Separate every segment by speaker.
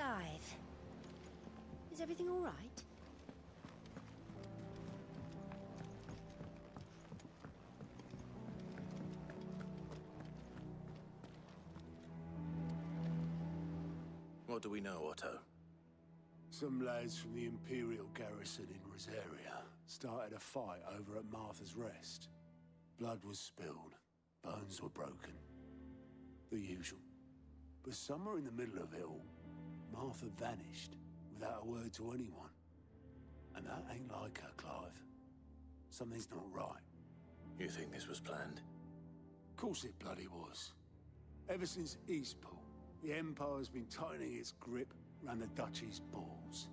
Speaker 1: alive. Is everything all right?
Speaker 2: What do we know, Otto?
Speaker 3: Some lads from the Imperial garrison in Rosaria started a fight over at Martha's Rest. Blood was spilled, bones were broken. The usual. But somewhere in the middle of it all, Martha vanished without a word to anyone. And that ain't like her, Clive. Something's not right.
Speaker 2: You think this was planned?
Speaker 3: Of course it bloody was. Ever since Eastpool, the Empire's been tightening its grip round the Duchy's balls.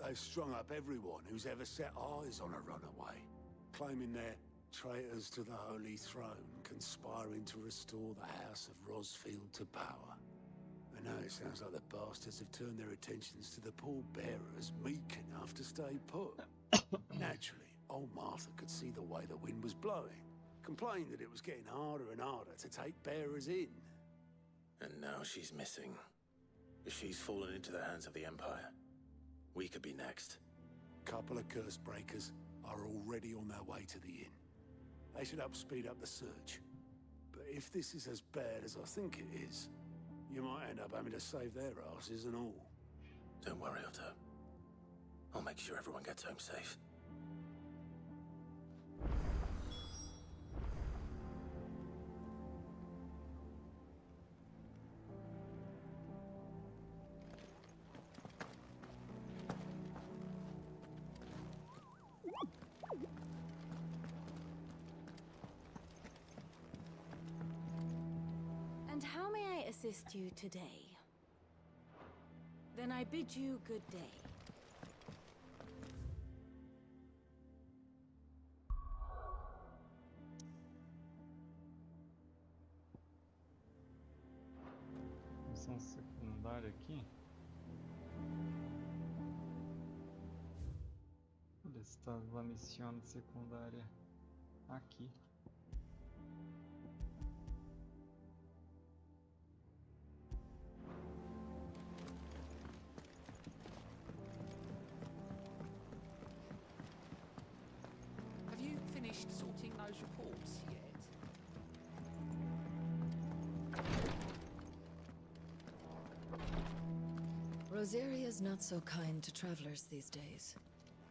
Speaker 3: They've strung up everyone who's ever set eyes on a runaway, claiming they're traitors to the Holy Throne, conspiring to restore the House of Rosfield to power. And now it sounds like the bastards have turned their attentions to the pallbearers meek enough to stay put. Naturally, old Martha could see the way the wind was blowing, complained that it was getting harder and harder to take bearers in.
Speaker 2: And now she's missing. If she's fallen into the hands of the Empire, we could be next.
Speaker 3: Couple of curse breakers are already on their way to the inn. They should speed up the search. But if this is as bad as I think it is, you might end up having to save their asses and all.
Speaker 2: Don't worry, Otto. I'll make sure everyone gets home safe.
Speaker 1: And how may I assist you today? Then I bid you good day.
Speaker 4: Missão secundária aqui. Onde está a missão secundária? Aqui.
Speaker 5: Have you finished sorting those reports yet?
Speaker 6: Rosaria's not so kind to travelers these days.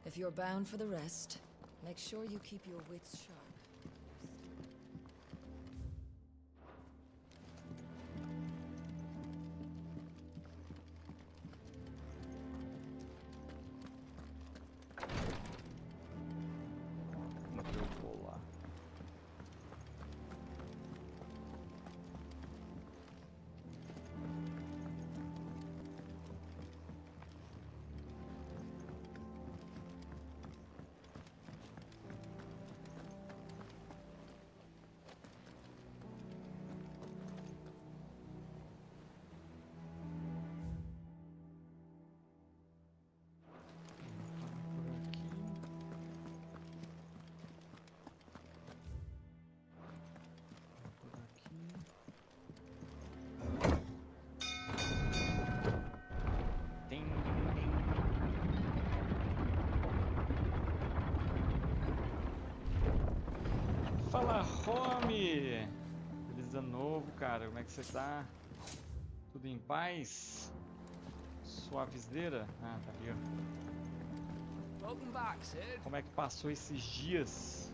Speaker 6: If you're bound for the rest, make sure you keep your wits sharp.
Speaker 4: Eu vou lá. Fala, Home! Feliz ano novo, cara. Como é que você tá? Tudo em paz? Suavizeira? Ah, tá ali, ó.
Speaker 5: Welcome back, Sid.
Speaker 4: Como é que passou esses dias?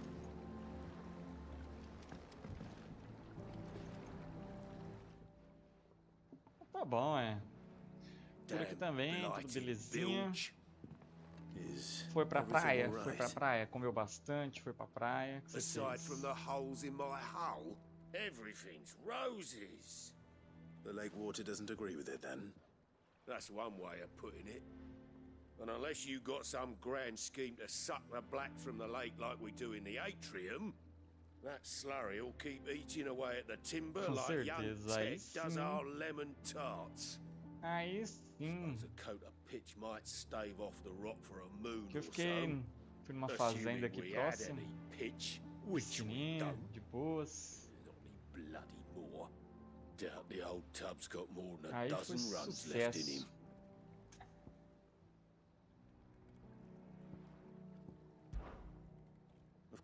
Speaker 4: Tá bom, é. Por aqui também, tudo belezinha. Foi pra praia, comeu bastante, foi pra praia. O que você
Speaker 7: Aside
Speaker 4: fez?
Speaker 7: from the holes in my hull, everything's roses.
Speaker 2: The lake water doesn't agree with it, then?
Speaker 7: That's one way of putting it. And unless you got some grand scheme to suck the black from the lake like we do in the atrium, that slurry will keep eating away at the timber
Speaker 4: Com
Speaker 7: like young
Speaker 4: certeza, aí
Speaker 7: Ted does
Speaker 4: sim.
Speaker 7: our lemon tarts.
Speaker 4: Aí sim.
Speaker 7: Suppose a coat of pitch might stave off the rock for a moon
Speaker 4: Que eu
Speaker 7: or so.
Speaker 4: fui numa fazenda aqui
Speaker 7: Assuming we had
Speaker 4: próxima.
Speaker 7: any pitch, which we
Speaker 4: Piscininha,
Speaker 7: don't.
Speaker 4: de boas.
Speaker 7: Not any bloody more. Doubt the old tub's got more than a
Speaker 4: Aí foi
Speaker 7: dozen runs left in
Speaker 4: sucesso.
Speaker 7: him.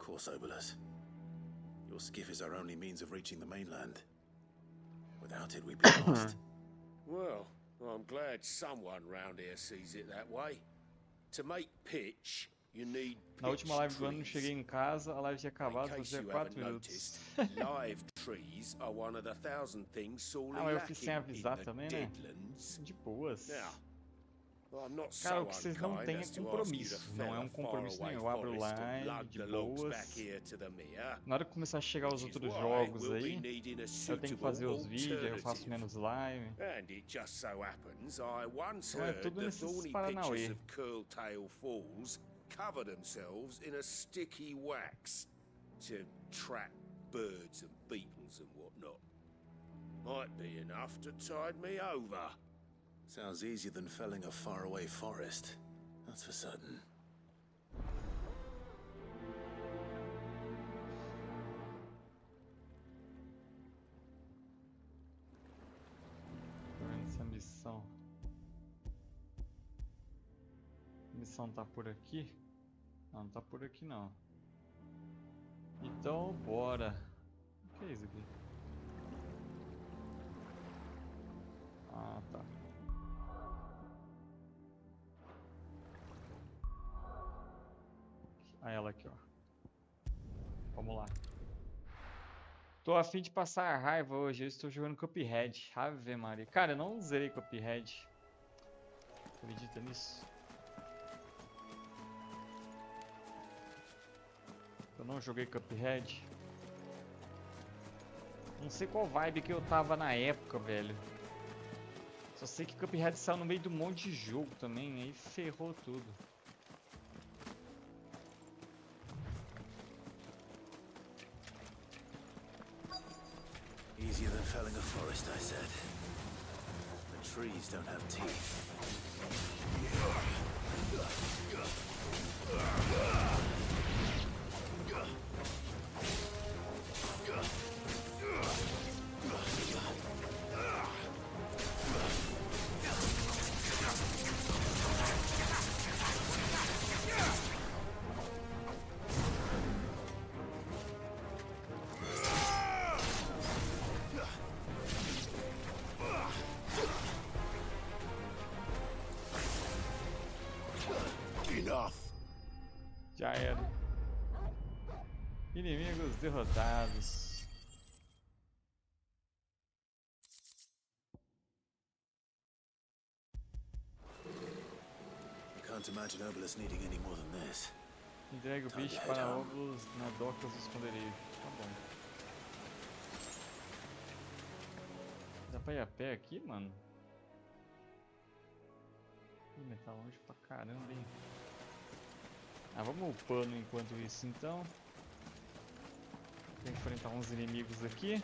Speaker 2: course, Obolus. Your skiff is our only means of reaching the mainland. Without it, we'd be lost.
Speaker 7: Well, I'm glad someone round here sees it that way. To make pitch, you need
Speaker 4: Na última
Speaker 7: pitch
Speaker 4: live do ano,
Speaker 7: trees.
Speaker 4: cheguei em casa, a live tinha acabado,
Speaker 7: In case
Speaker 4: fazia
Speaker 7: you
Speaker 4: 4
Speaker 7: haven't
Speaker 4: minutos.
Speaker 7: noticed, live trees are one of the 1,000 things sorely
Speaker 4: Ah, mas eu
Speaker 7: lacking
Speaker 4: fiz sem avisar
Speaker 7: in the
Speaker 4: também, né?
Speaker 7: Deadlands.
Speaker 4: De boas.
Speaker 7: Now, I'm not
Speaker 4: Cara,
Speaker 7: so
Speaker 4: o que vocês não
Speaker 7: unkind
Speaker 4: têm é
Speaker 7: as to ask you to
Speaker 4: compromisso. Não é
Speaker 7: fell a
Speaker 4: compromisso
Speaker 7: faraway
Speaker 4: nenhum. Eu abro
Speaker 7: forest and
Speaker 4: live,
Speaker 7: lug
Speaker 4: de
Speaker 7: the logs
Speaker 4: boas.
Speaker 7: back here to the mere,
Speaker 4: Na hora que começar a chegar os
Speaker 7: which is
Speaker 4: outros
Speaker 7: why
Speaker 4: jogos
Speaker 7: we'll be
Speaker 4: aí,
Speaker 7: needing a
Speaker 4: eu tenho que fazer
Speaker 7: suitable
Speaker 4: os vídeos, aí eu faço
Speaker 7: alternative.
Speaker 4: menos live.
Speaker 7: And it just so happens I once
Speaker 4: Então é
Speaker 7: heard
Speaker 4: tudo
Speaker 7: the
Speaker 4: nesses
Speaker 7: thorny
Speaker 4: Paranauê.
Speaker 7: pitchers of Curltail Falls cover themselves in a sticky wax to trap birds and beetles and whatnot. Might be enough to tide me over.
Speaker 2: Sounds easier than felling a faraway forest. That's for certain.
Speaker 4: Tô vendo essa missão. A missão tá por aqui? Não, não tá por aqui não. Então, bora. O que é isso aqui? Ah, tá. Ah, ela aqui, ó. Vamos lá. Tô a fim de passar a raiva hoje. Eu estou jogando Cuphead. Ave Maria. Cara, eu não zerei Cuphead. Acredita nisso? Eu não joguei Cuphead. Não sei qual vibe que eu tava na época, velho. Só sei que Cuphead saiu no meio de um monte de jogo também. Aí ferrou tudo.
Speaker 2: Easier than felling a forest, I said. The trees don't have teeth.
Speaker 3: Enough.
Speaker 4: Já era. Inimigos derrotados.
Speaker 2: I can't imagine Obolus needing any more than this.
Speaker 4: Entregue o bicho para ovos na doca dos esconderijos. Tá bom. Dá pra ir a pé aqui, mano? Ih, mas tá longe pra caramba, hein? Ah, vamos upando enquanto isso, então. Tem que enfrentar uns inimigos aqui.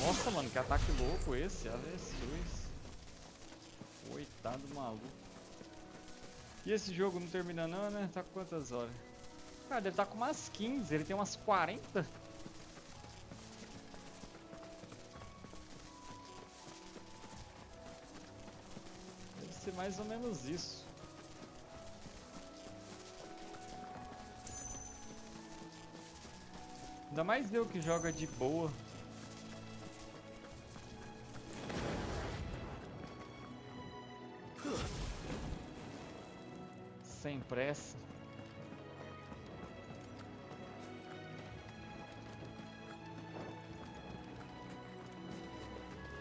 Speaker 4: Nossa, mano, que ataque louco esse, avestruz. Coitado do maluco. E esse jogo não termina não, né? Tá com quantas horas? Cara, deve estar com umas 15, ele tem umas 40. Deve ser mais ou menos isso. Ainda mais eu que joga de boa. Sem pressa.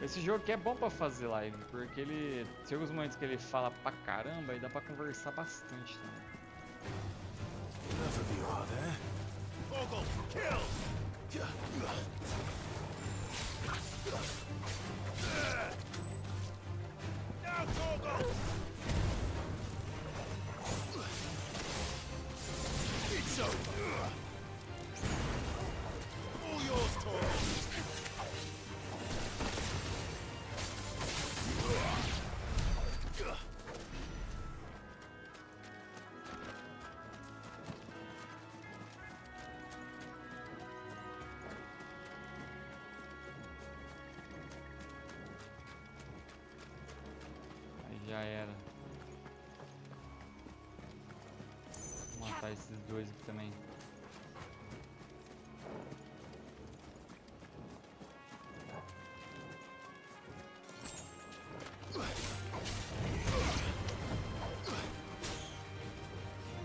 Speaker 4: Esse jogo aqui é bom pra fazer live, porque ele tem alguns momentos que ele fala pra caramba e dá pra conversar bastante também.
Speaker 2: Enough of you, are there?
Speaker 3: Ogle, kill! Now, Ogle! It's over! All yours, Torgal!
Speaker 4: Já era. Vou matar esses dois aqui também.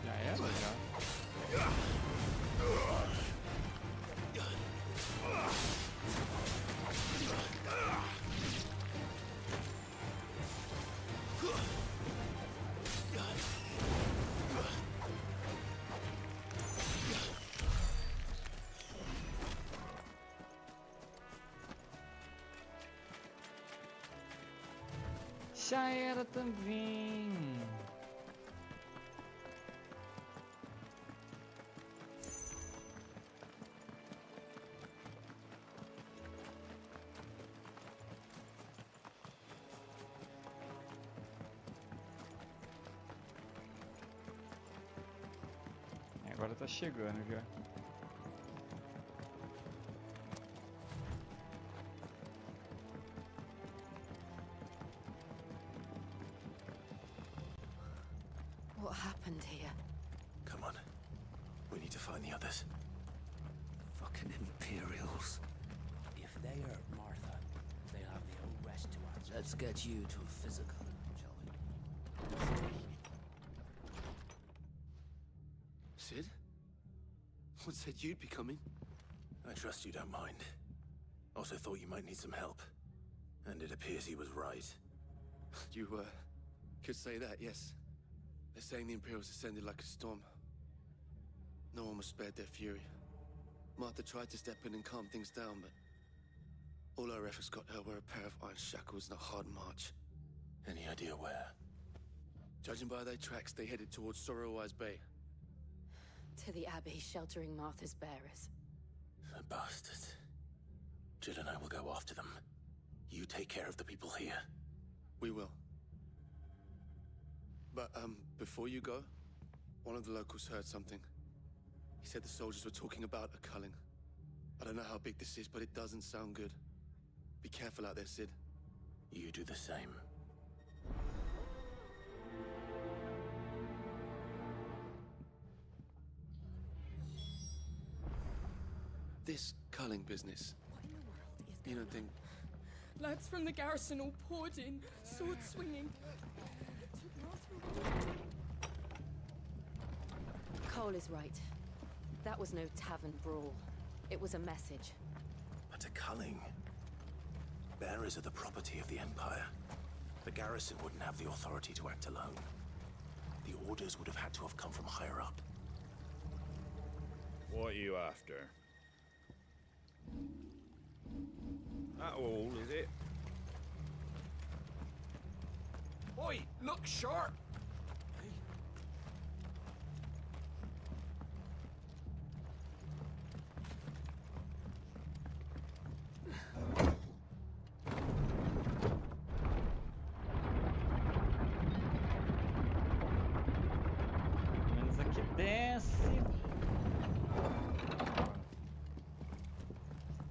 Speaker 4: Já era, já. Já era também. Agora tá chegando já.
Speaker 1: What happened here?
Speaker 2: Come on. We need to find the others.
Speaker 8: Fucking Imperials.
Speaker 5: If they hurt Martha, they'll have the whole rest to answer.
Speaker 8: Let's get you to a physical, shall we?
Speaker 9: Sid? What said you'd be coming?
Speaker 2: I trust you don't mind. Also thought you might need some help. And it appears he was right.
Speaker 9: You, could say that, yes. They're saying the Imperials descended like a storm. No one was spared their fury. Martha tried to step in and calm things down, but all our efforts got her were a pair of iron shackles and a hard march.
Speaker 2: Any idea where?
Speaker 9: Judging by their tracks, they headed towards Sorrowwise Bay.
Speaker 1: To the Abbey sheltering Martha's bearers.
Speaker 2: The bastards. Jill and I will go after them. You take care of the people here.
Speaker 9: We will. But, before you go, one of the locals heard something. He said the soldiers were talking about a culling. I don't know how big this is, but it doesn't sound good. Be careful out there, Sid.
Speaker 2: You do the same.
Speaker 9: This culling business.
Speaker 1: What in the world is
Speaker 9: You don't think...
Speaker 10: Lads from the garrison all poured in, swords swinging.
Speaker 1: Cole is right. That was no tavern brawl. It was a message.
Speaker 2: But a culling. Bearers are the property of the Empire. The garrison wouldn't have the authority to act alone. The orders would have had to have come from higher up.
Speaker 11: What are you after? That all, is it?
Speaker 5: Oi, look sharp!
Speaker 4: Menos aqui desce.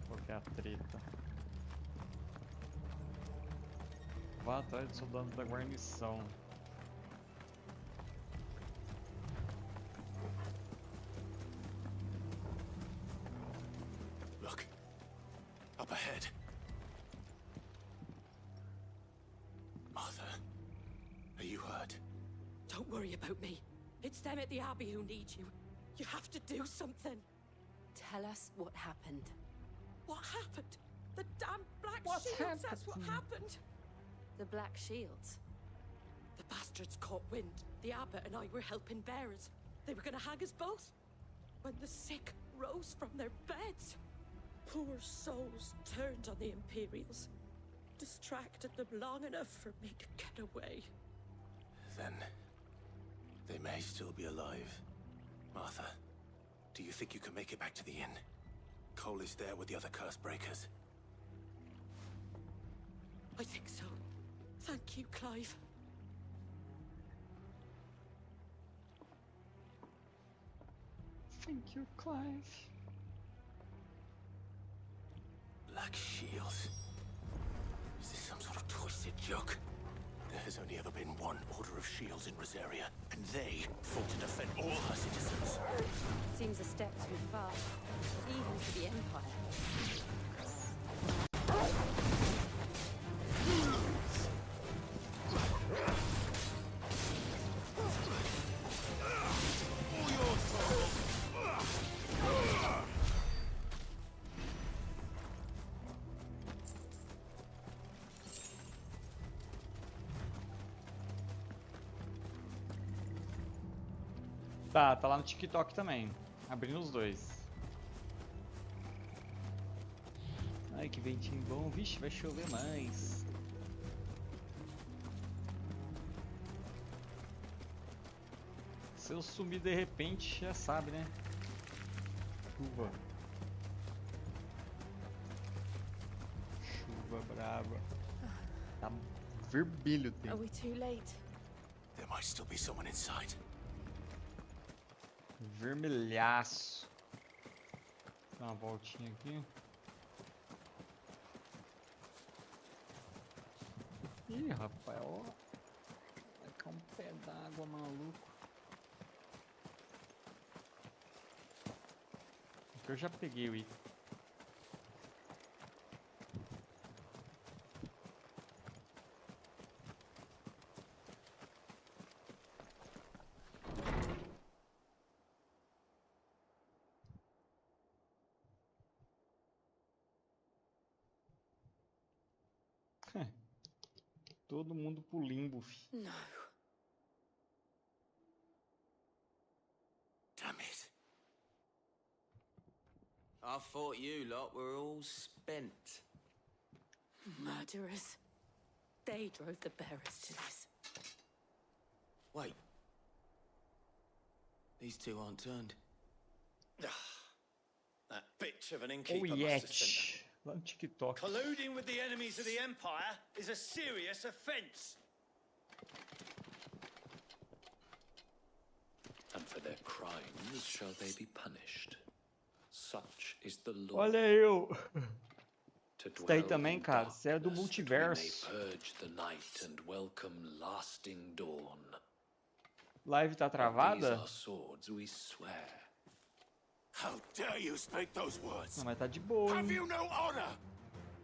Speaker 4: Qual que é a treta? Vá atrás dos soldados da guarnição.
Speaker 2: Look. Up ahead. Martha, are you hurt?
Speaker 10: Don't worry about me. It's them at the Abbey who need you. You have to do something.
Speaker 1: Tell us what happened.
Speaker 10: What happened? The damn Black
Speaker 4: What
Speaker 10: Shields, that's what happened.
Speaker 1: The Black Shields.
Speaker 10: The bastards caught wind. The abbot and I were helping bearers. They were gonna hang us both. When the sick rose from their beds, poor souls turned on the Imperials. Distracted them long enough for me to get away.
Speaker 2: Then they may still be alive. Martha, do you think you can make it back to the inn? Cole is there with the other curse breakers.
Speaker 10: I think so. Thank you, Clive.
Speaker 4: Thank you, Clive.
Speaker 2: Black Shields? Is this some sort of twisted joke? They're has only ever been one order of shields in Rosaria, and they fought to defend all her citizens.
Speaker 10: Seems a step too far, even for the Empire.
Speaker 4: Tá lá no TikTok também. Abrindo os dois. Ai, que ventinho bom. Vixe, vai chover mais. Se eu sumir de repente, já sabe, né? Chuva. Chuva brava. Tá vermelho o tempo.
Speaker 10: Are we too late?
Speaker 2: There might still be someone inside.
Speaker 4: Vermelhaço. Dá uma voltinha aqui. Ih, rapaz, ó. Vai cair um pé d'água, maluco. Aqui eu já peguei o item. Todo mundo pro limbo, fi.
Speaker 10: No.
Speaker 2: Damn it.
Speaker 8: I thought you lot were all spent.
Speaker 10: Murderers. They drove the bearers to this.
Speaker 8: Wait. These two aren't turned.
Speaker 12: That bitch of an
Speaker 4: Oh,
Speaker 12: innkeeper
Speaker 4: yeah.
Speaker 12: must have sent them.
Speaker 4: Lá no TikTok.
Speaker 12: Colluding with the enemies of the Empire is a serious offence.
Speaker 13: And for their crimes shall they be punished. Such is the law.
Speaker 4: Olha eu.
Speaker 13: To
Speaker 4: Isso daí
Speaker 13: dwell
Speaker 4: também,
Speaker 13: in
Speaker 4: cara. Isso é do
Speaker 13: darkness, that we
Speaker 4: multiverso.
Speaker 13: may purge the night and welcome lasting dawn.
Speaker 4: Live tá
Speaker 13: These
Speaker 4: travada?
Speaker 13: are swords we swear.
Speaker 2: How dare you speak those words?
Speaker 4: Não, mas tá de boa,
Speaker 2: Have
Speaker 4: hein?
Speaker 2: you no honor?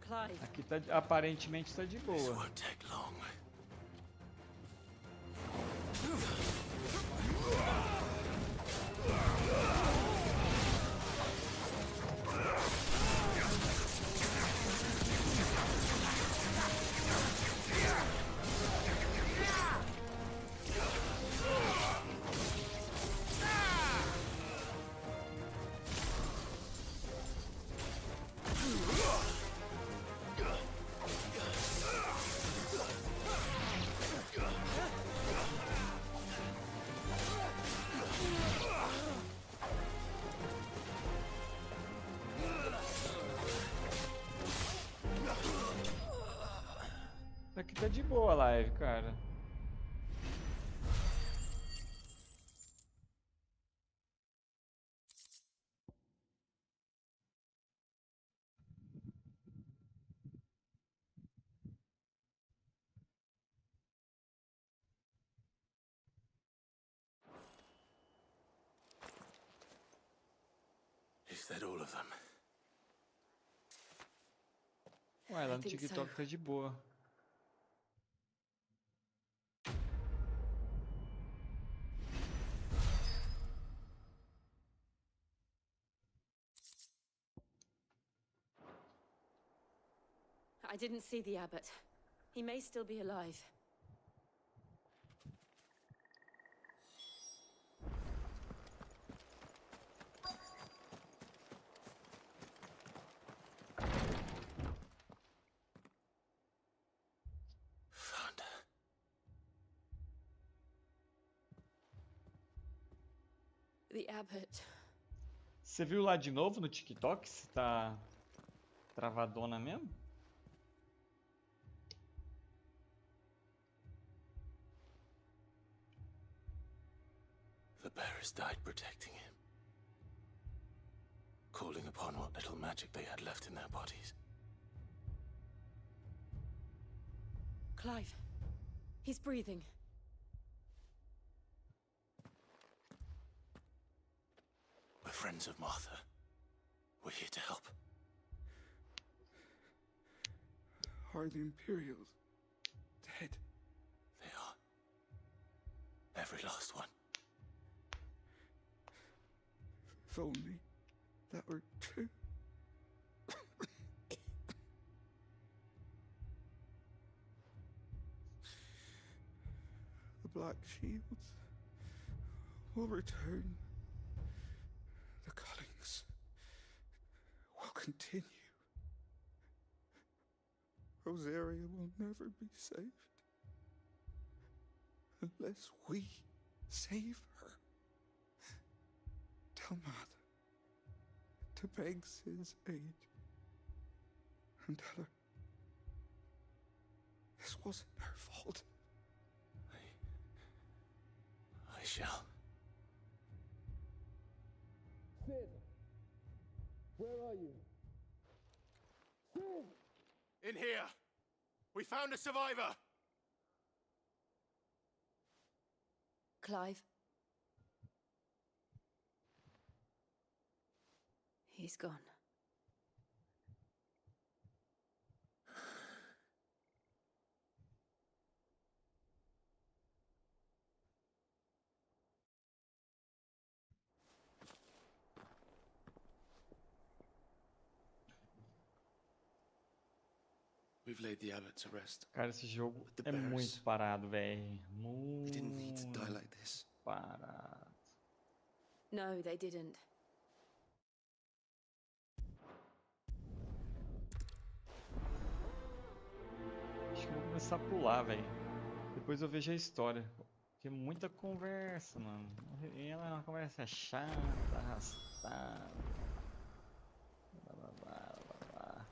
Speaker 10: Clive.
Speaker 4: Aqui tá, aparentemente tá de
Speaker 2: This
Speaker 4: boa.
Speaker 2: won't take long.
Speaker 4: Aqui tá de boa a live, cara.
Speaker 2: Is that all of them?
Speaker 4: Ué, lá no
Speaker 10: think
Speaker 4: TikTok
Speaker 10: so.
Speaker 4: tá de boa.
Speaker 10: I didn't see the abbot. He may still be alive.
Speaker 2: Found her.
Speaker 10: The abbot.
Speaker 4: Você viu lá de novo no TikTok se tá travadona mesmo?
Speaker 2: The bearers died protecting him. Calling upon what little magic they had left in their bodies.
Speaker 10: Clive.
Speaker 1: He's breathing.
Speaker 2: We're friends of Martha. We're here to help.
Speaker 14: Are the Imperials dead?
Speaker 2: They are. Every last one.
Speaker 14: If only that were true. The Black Shields will return. The cullings will continue. Rosaria will never be saved unless we save her. Tell Mother to beg Sid's aid and tell her this wasn't her fault.
Speaker 2: I shall.
Speaker 14: Sid, where are you? Sid!
Speaker 7: In here! We found a survivor!
Speaker 1: Clive. He's gone.
Speaker 9: We've laid the abbot to rest.
Speaker 4: Cara, esse jogo é muito parado, velho. Muito
Speaker 9: They didn't need to die like this.
Speaker 4: parado.
Speaker 1: No, they didn't.
Speaker 4: Acho que eu vou começar a pular, velho. Depois eu vejo a história. Porque é muita conversa, mano. E ela é uma conversa chata, arrastada. Blá, blá, blá, blá, blá.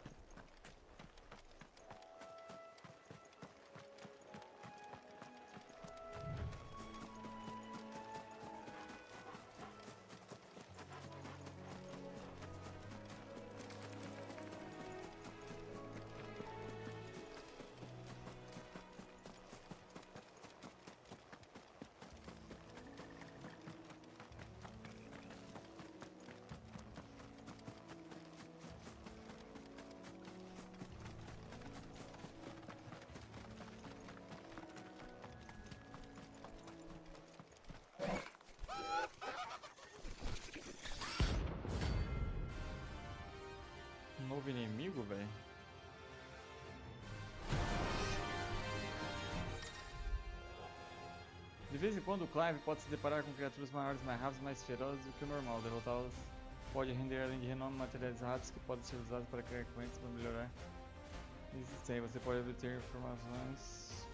Speaker 4: Um novo inimigo, velho? De vez em quando o Clive pode se deparar com criaturas maiores, mais rápidas e mais ferozes do que o normal. Derrotá-las pode render além de renome materiais raros que podem ser usados para criar equipamentos para melhorar. Existem, você pode obter informações.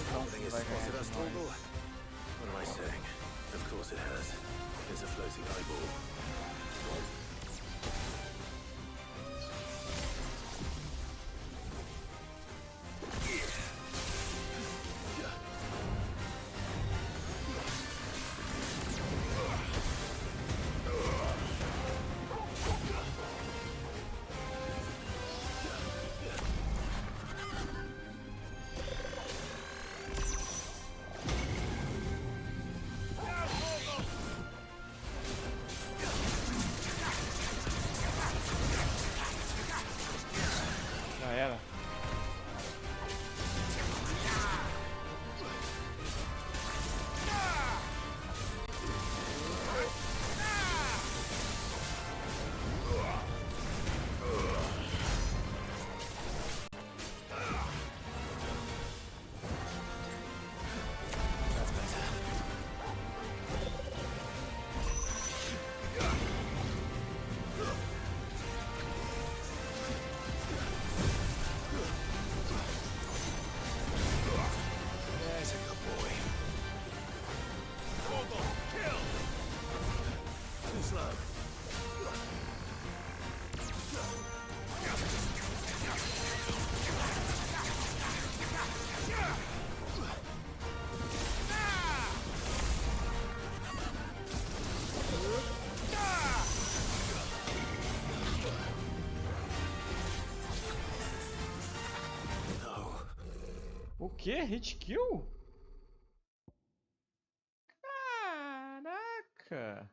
Speaker 4: Então você vai ganhar de nós.
Speaker 2: What am I saying? Of course it has. It's a floating eyeball.
Speaker 4: que? Hit kill? Caraca!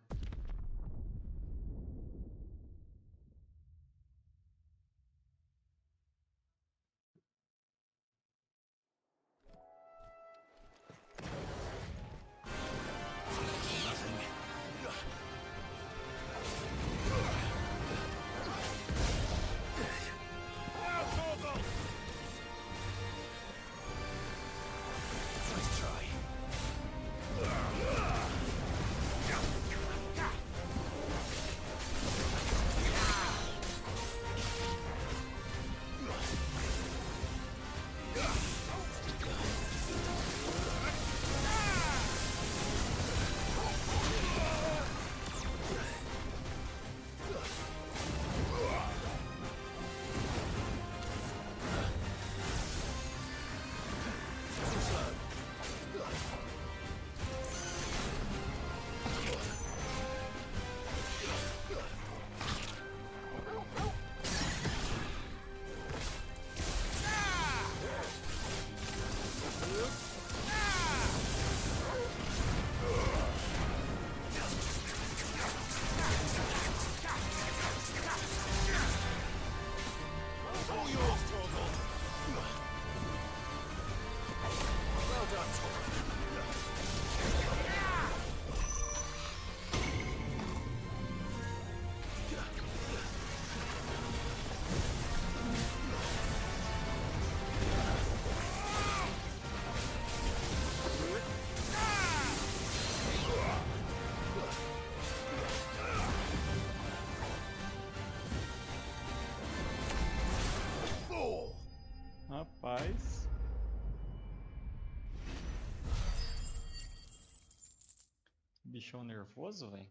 Speaker 4: Rapaz. Bichão nervoso, velho.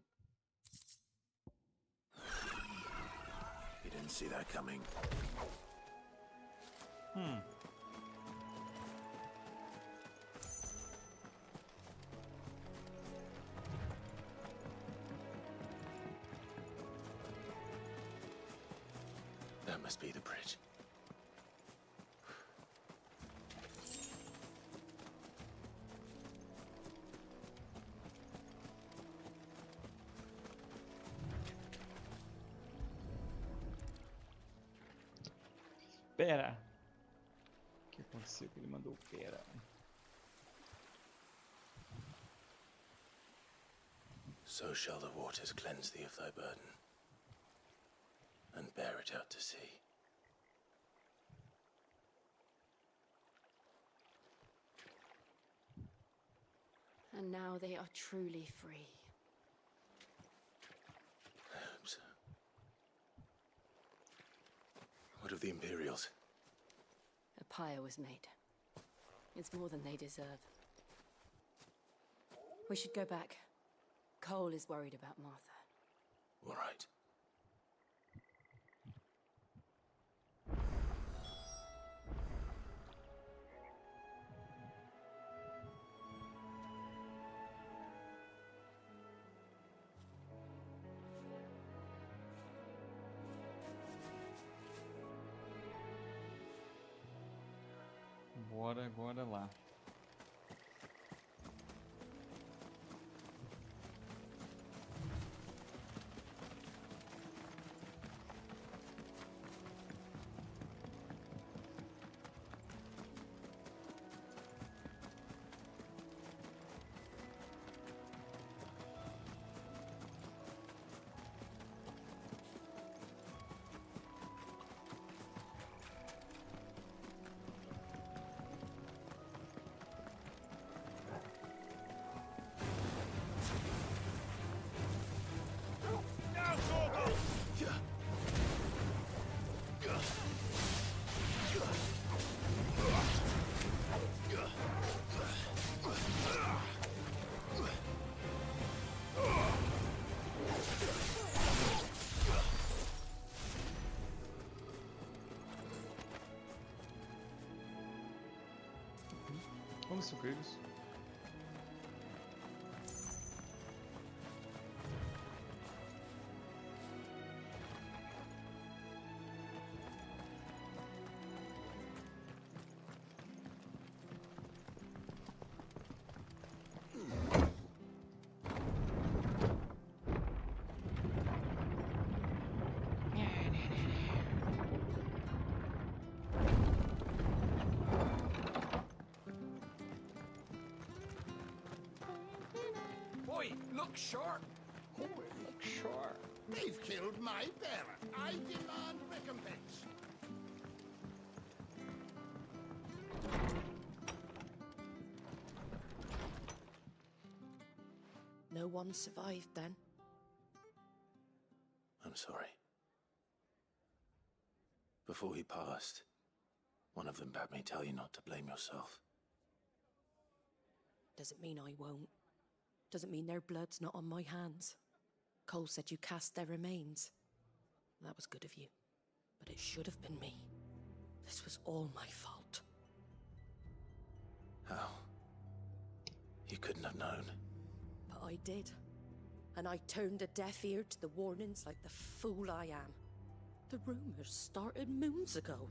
Speaker 2: You didn't see that coming. That must be the bridge.
Speaker 4: Pera. O que aconteceu que ele mandou pera?
Speaker 2: So shall the waters cleanse thee of thy burden, and bear it out to sea.
Speaker 10: And now they are truly free.
Speaker 2: I hope so. What of the Imperials?
Speaker 10: A pyre was made. It's more than they deserve. We should go back. Cole is worried about Martha.
Speaker 2: All right.
Speaker 4: Bora agora lá. Vamos, sucrilhos.
Speaker 15: Oi, look sharp!
Speaker 4: Oi, look sharp!
Speaker 3: They've killed my bearer. I demand recompense.
Speaker 10: No one survived then?
Speaker 2: I'm sorry. Before he passed, one of them bade me tell you not to blame yourself.
Speaker 10: Doesn't mean I won't. Doesn't mean their blood's not on my hands. Cole said you cast their remains. That was good of you. But it should have been me. This was all my fault.
Speaker 2: How? You couldn't have known.
Speaker 10: But I did. And I turned a deaf ear to the warnings like the fool I am. The rumors started moons ago.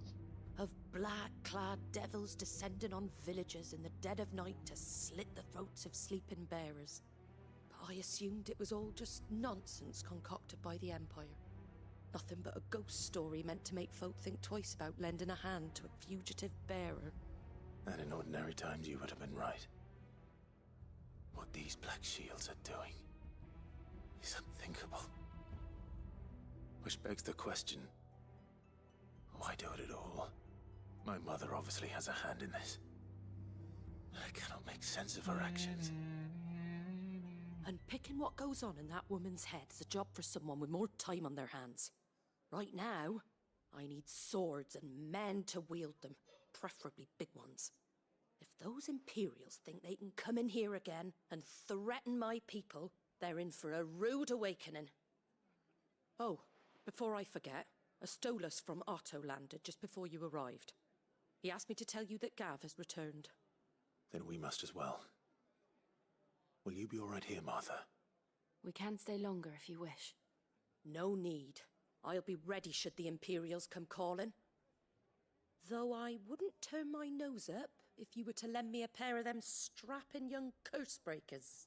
Speaker 10: Of black-clad devils descending on villages in the dead of night to slit the throats of sleeping bearers. But I assumed it was all just nonsense concocted by the Empire. Nothing but a ghost story meant to make folk think twice about lending a hand to a fugitive bearer.
Speaker 2: And in ordinary times you would have been right. What these Black Shields are doing is unthinkable. Which begs the question, why do it at all? My mother obviously has a hand in this. I cannot make sense of her actions.
Speaker 10: And picking what goes on in that woman's head is a job for someone with more time on their hands. Right now, I need swords and men to wield them, preferably big ones. If those Imperials think they can come in here again and threaten my people, they're in for a rude awakening. Oh, before I forget, a Stolas from Otto landed just before you arrived. He asked me to tell you that Gav has returned.
Speaker 2: Then we must as well. Will you be all right here, Martha?
Speaker 1: We can stay longer if you wish.
Speaker 10: No need. I'll be ready should the Imperials come calling. Though I wouldn't turn my nose up if you were to lend me a pair of them strapping young curse breakers.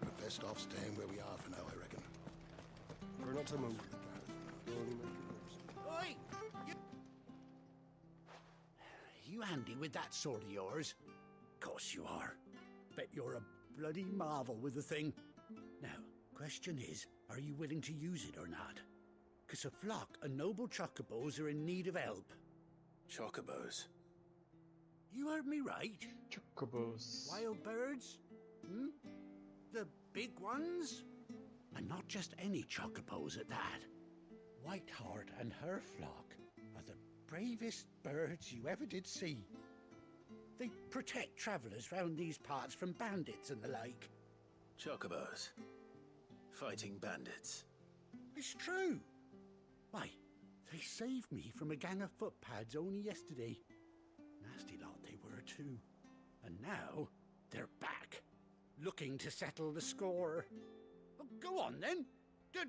Speaker 3: We're best off staying where we are for now, I reckon.
Speaker 16: We're not to move.
Speaker 3: Oi! You handy with that sword of yours? Course you are. Bet you're a bloody marvel with the thing. Now, question is, are you willing to use it or not? 'Cause a flock of noble chocobos are in need of help.
Speaker 2: Chocobos?
Speaker 3: You heard me right.
Speaker 4: Chocobos.
Speaker 3: Wild birds? Hmm? The big ones? And not just any chocobos at that. Whiteheart and her flock are the bravest birds you ever did see. They protect travellers round these parts from bandits and the like.
Speaker 2: Chocobos. Fighting bandits.
Speaker 3: It's true. Why, they saved me from a gang of footpads only yesterday. Nasty lot they were too. And now, they're back, looking to settle the score. Well, go on then.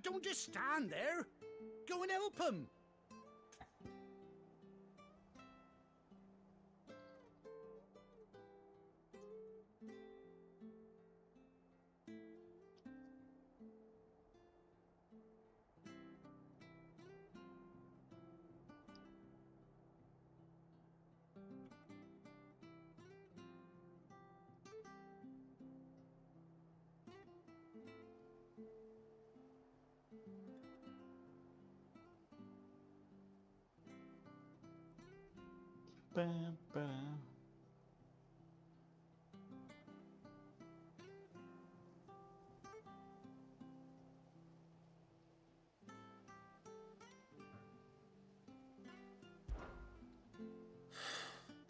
Speaker 3: Don't just stand there. Go and help them.
Speaker 4: Bam, bam.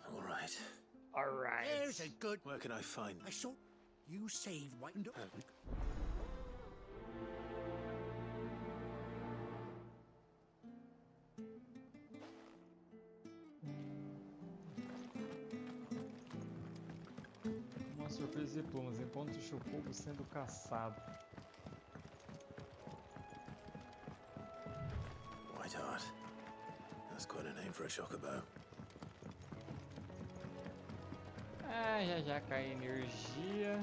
Speaker 2: All right.
Speaker 4: All right.
Speaker 3: There's a good...
Speaker 2: Where can I find...
Speaker 3: I saw you save White and...
Speaker 4: surpresa de plumas. Encontre o chocobo sendo caçado.
Speaker 2: Whiteheart. That's quite a name for a chocobo.
Speaker 4: Ah, já cai energia.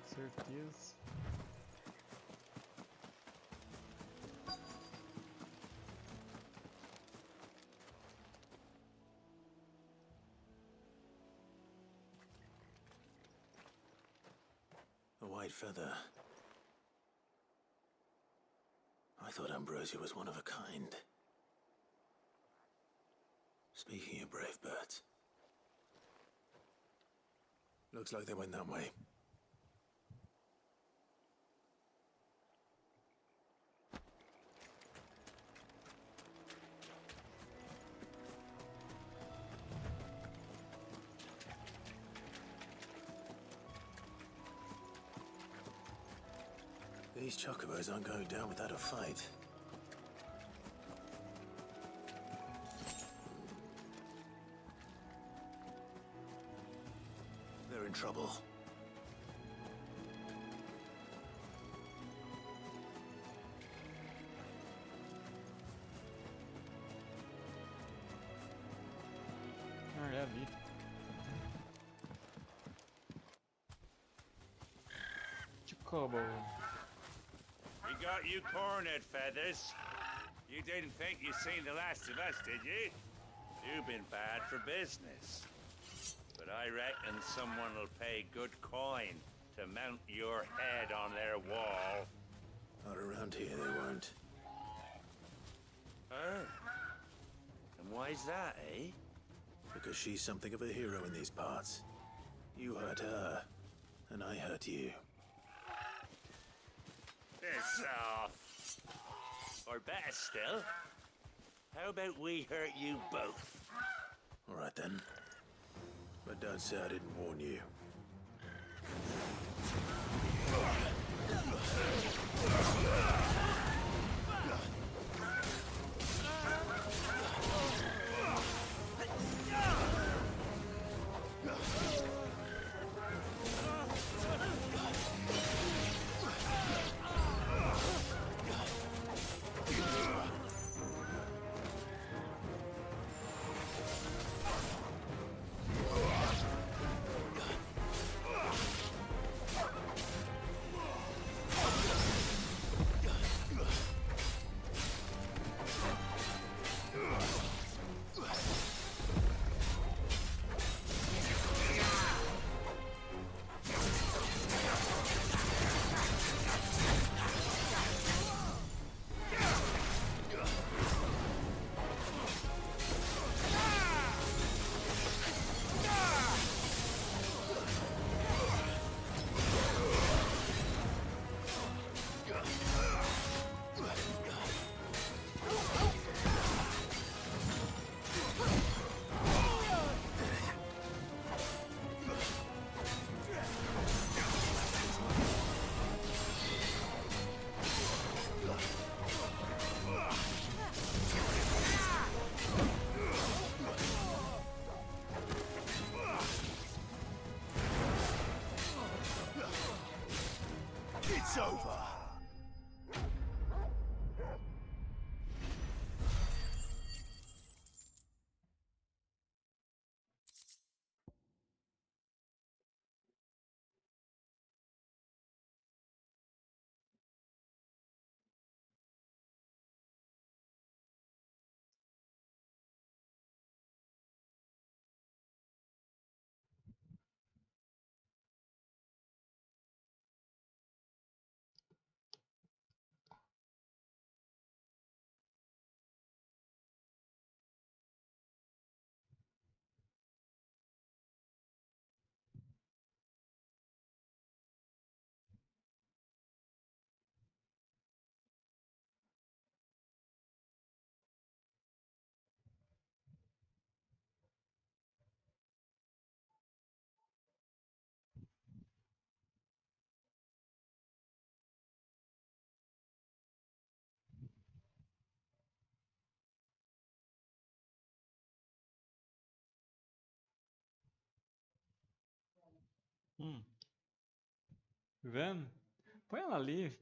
Speaker 4: Certeza.
Speaker 2: A white feather. I thought Ambrosia was one of a kind. Speaking of brave birds. Looks like they went that way. These chocobos aren't going down without a fight. They're in trouble.
Speaker 4: Já vi. Chocobo.
Speaker 11: We got you cornered, Feathers. You didn't think you'd seen the last of us, did you? You've been bad for business. But I reckon someone will pay good coin to mount your head on their wall.
Speaker 2: Not around here, they won't.
Speaker 11: Oh. And why's that, eh?
Speaker 2: Because she's something of a hero in these parts. You hurt her, and I hurt you.
Speaker 11: Piss off. Or better still, how about we hurt you both?
Speaker 2: All right then. But don't say I didn't warn you.
Speaker 3: It's over.
Speaker 4: Vendo? Põe ela ali.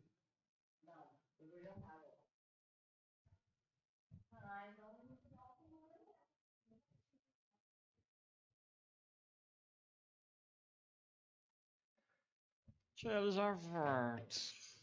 Speaker 4: Já já volto.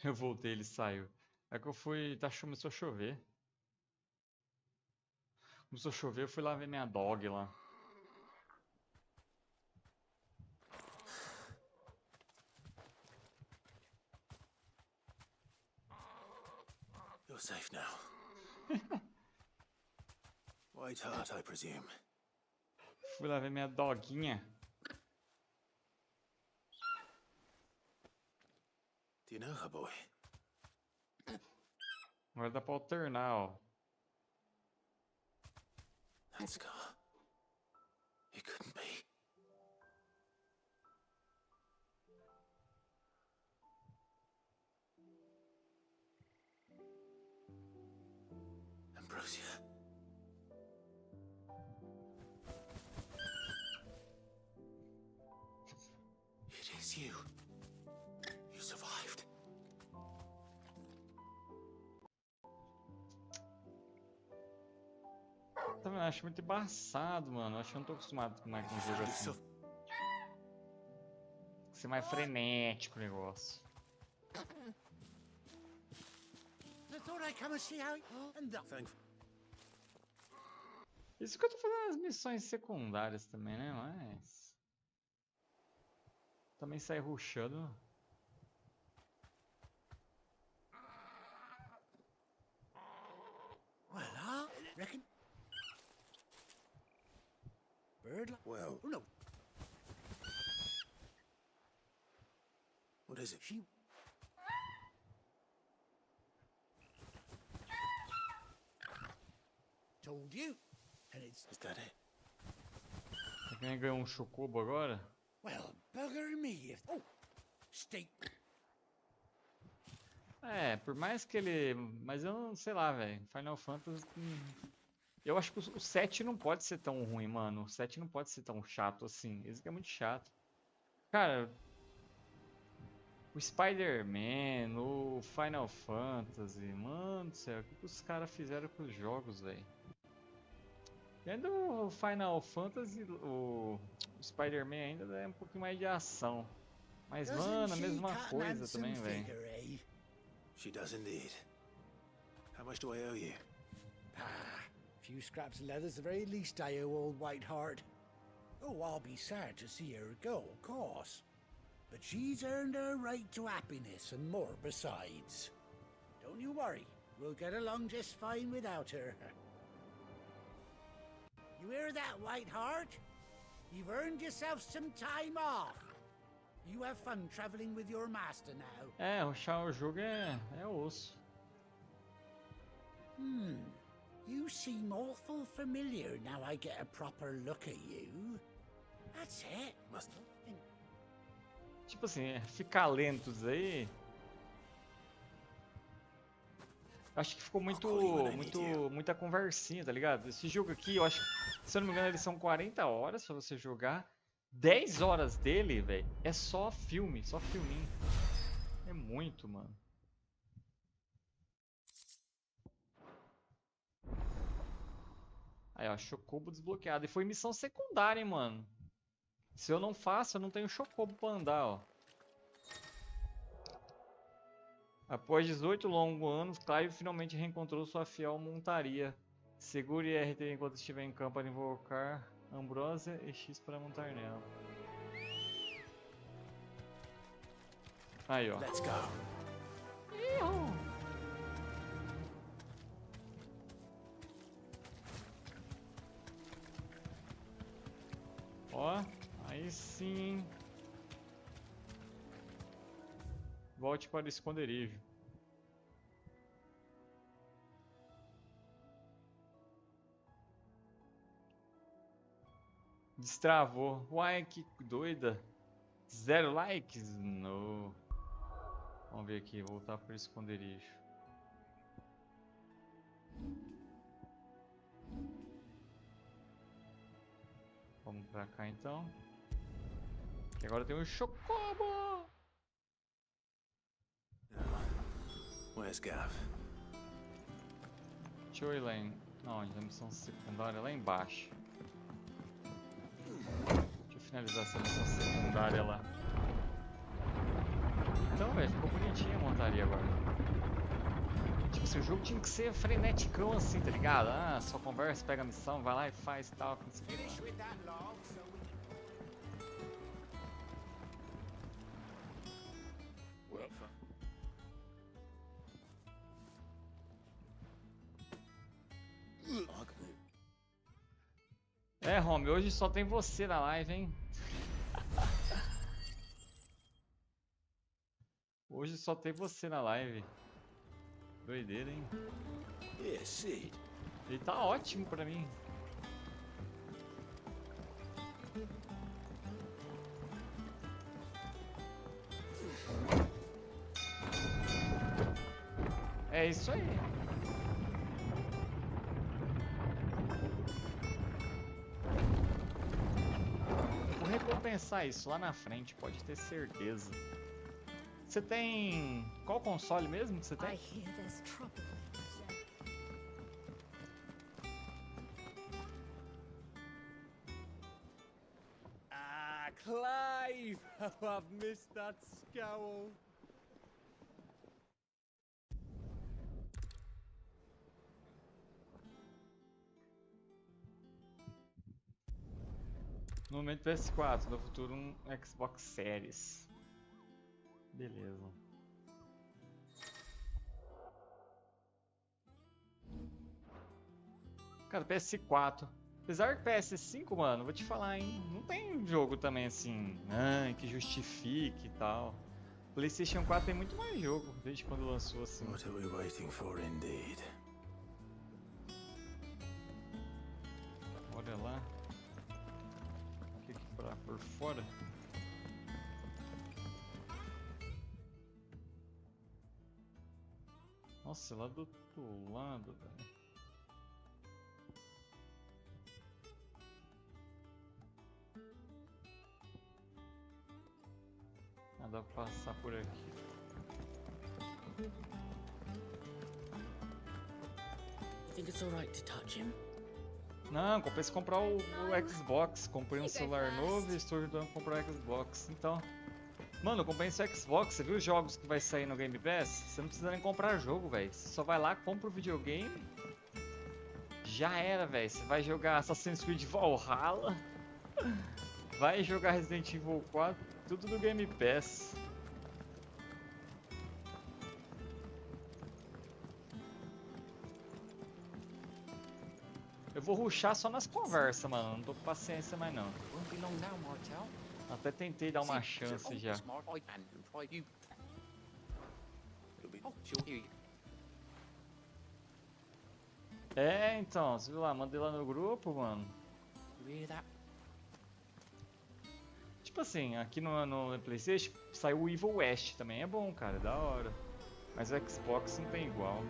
Speaker 4: Eu voltei, ele saiu. É que eu fui. Começou a chover. Começou a chover, eu fui lá ver minha dog lá.
Speaker 2: You're safe now. White heart, I presume.
Speaker 4: Fui lá ver minha doguinha.
Speaker 2: Do you know her, boy?
Speaker 4: Agora dá pra alternar, ó.
Speaker 2: That scar. It couldn't be. Ambrosia. It is you. You survived.
Speaker 4: Tá vendo? Acho muito embaçado, mano. Acho que eu não tô acostumado com um jogo assim. Tem que ser mais frenético o negócio. Isso que eu tô fazendo as missões secundárias também, né? Mas... também sai rushando.
Speaker 12: Well, reckon. Bird?
Speaker 2: Well.
Speaker 12: Oh, no.
Speaker 2: What is it?
Speaker 12: She. Told you. And it's.
Speaker 2: Is that it?
Speaker 4: Quem ganhou um chocobo agora?
Speaker 12: Well, bugger me if. Oh! State.
Speaker 4: É, por mais que ele... mas eu não sei lá, velho. Final Fantasy... eu acho que o 7 não pode ser tão ruim, mano. O 7 não pode ser tão chato assim. Esse aqui é muito chato. Cara... O Spider-Man, o Final Fantasy, mano do céu, o que os caras fizeram com os jogos, velho? E ainda o Final Fantasy, o Spider-Man ainda é um pouquinho mais de ação. Mas, mano, a mesma coisa também, velho.
Speaker 2: She does indeed. How much do I owe you?
Speaker 15: Few scraps of leather's the very least I owe old Whiteheart. Oh, I'll be sad to see her go, of course. But she's earned her right to happiness and more besides. Don't you worry, we'll get along just fine without her. You hear that, Whiteheart? You've earned yourself some time off. You have fun traveling with your master now.
Speaker 4: É, rushar o jogo é osso.
Speaker 15: You seem awful familiar now I get a proper look at you. That's it.
Speaker 4: Tipo assim, ficar lentos aí. Acho que ficou muita conversinha, tá ligado? Esse jogo aqui, eu acho que, se eu não me engano, eles são 40 horas pra você jogar. 10 horas dele, velho, é só filme, só filminho. É muito, mano. Aí, ó, Chocobo desbloqueado. E foi missão secundária, hein, mano. Se eu não faço, eu não tenho Chocobo pra andar, ó. Após 18 longos anos, Clive finalmente reencontrou sua fiel montaria. Segure RT enquanto estiver em campo para invocar Ambrósia e X para montar nela. Aí, ó.
Speaker 2: Let's go.
Speaker 4: Ó, aí sim. Volte para o esconderijo. Destravou. Uai, que doida. 0 likes? No. Vamos ver aqui, voltar para o esconderijo. Vamos pra cá então. Que agora tem um Chocobo.
Speaker 2: Where's Gav?
Speaker 4: Deixa eu ir lá em... Não, a missão secundária lá embaixo. Deixa eu finalizar essa missão secundária lá. Então, velho, ficou bonitinha a montaria agora. Tipo assim, o jogo tinha que ser freneticão assim, tá ligado? Ah, só conversa, pega a missão, vai lá e faz tal, não sei o que lá. É, Home, hoje só tem você na live, hein? Hoje só tem você na live. Doideira, hein? Ele tá ótimo pra mim. É isso aí. Vou recompensar isso lá na frente, pode ter certeza. Você tem... Qual console mesmo que você tem?
Speaker 17: Ah, Clive! Oh, I've missed that scowl.
Speaker 4: No momento PS4, no futuro um Xbox Series. Beleza. Cara, PS4. Apesar que PS5, mano, vou te falar, hein? Não tem jogo também assim, que justifique e tal. PlayStation 4 tem muito mais jogo desde quando lançou assim.
Speaker 2: What are we waiting for indeed?
Speaker 4: Olha lá. O que pra por fora? Nossa, lá do outro lado, velho. Ah, dá dá pra passar por aqui.
Speaker 8: You think it's alright to touch him?
Speaker 4: Não, compensa comprar o Xbox. Comprei um celular novo e estou ajudando a comprar o Xbox. Então, mano, compensa o Xbox. Você viu os jogos que vai sair no Game Pass? Você não precisa nem comprar jogo, velho. Você só vai lá, compra o videogame. Já era, velho. Você vai jogar Assassin's Creed Valhalla. Vai jogar Resident Evil 4. Tudo no Game Pass. Eu vou rushar só nas conversas, mano. Não tô com paciência mais não. Até tentei dar uma chance já. É, então, você viu lá, mandei lá no grupo, mano. Tipo assim, aqui no PlayStation saiu o Evil West, também é bom, cara, é da hora. Mas o Xbox não tem igual.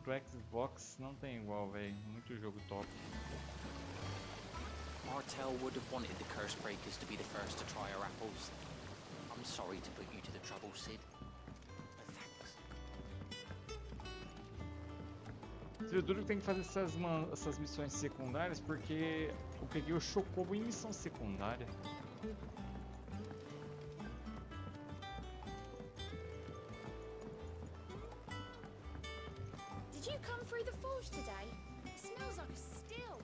Speaker 4: Pro Xbox não tem igual, velho. Muito jogo top.
Speaker 8: Martel would have wanted the curse breakers to be the first to try our apples. I'm sorry to put you to the trouble, Sid. But thanks.
Speaker 4: Você viu, duro que tem que fazer essas missões secundárias porque eu peguei o Chocobo em missão secundária.
Speaker 18: Did you come through the forge today? It smells like a still.